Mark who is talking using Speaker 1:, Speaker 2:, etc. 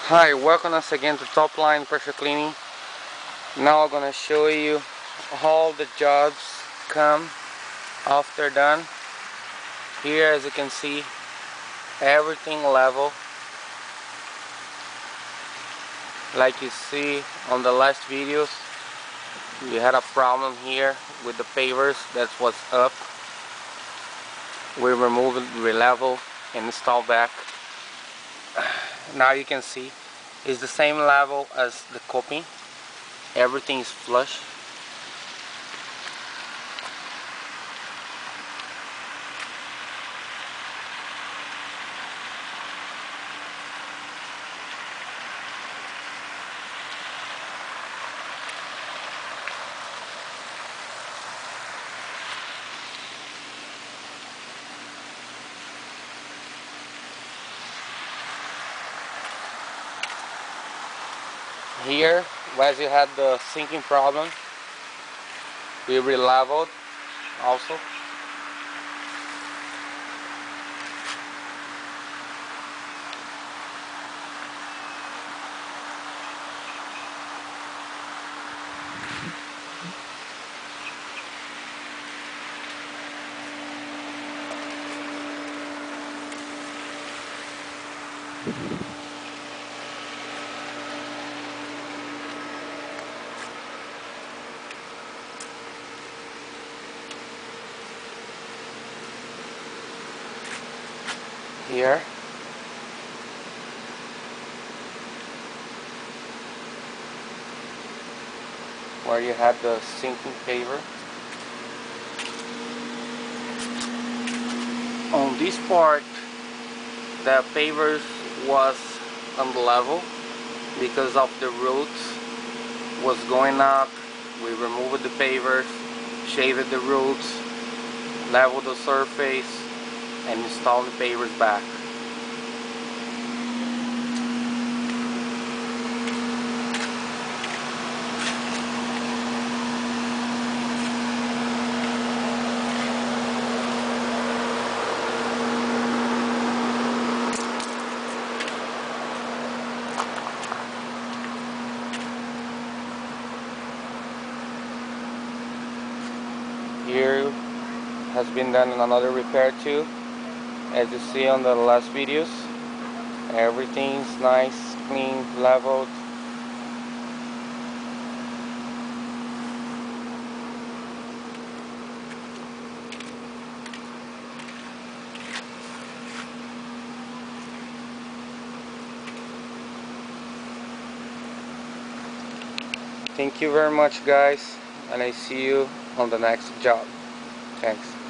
Speaker 1: Hi, welcome once again to TopLine pressure cleaning. Now I'm gonna show you how the jobs come after done. Here, as you can see, everything level. Like you see on the last videos, we had a problem here with the pavers. That's what's up. We remove it, re-level, and install back. Now you can see it's the same level as the coping. Everything is flush. Here, as you had the sinking problem, we re-leveled also. Here, where you had the sinking paver. On this part, the pavers was on the level because of the roots was going up. We removed the pavers, shaved the roots, leveled the surface, and install the pavers back. Here has been done another repair too. As you see on the last videos, everything's nice, clean, leveled. Thank you very much, guys, and I see you on the next job. Thanks.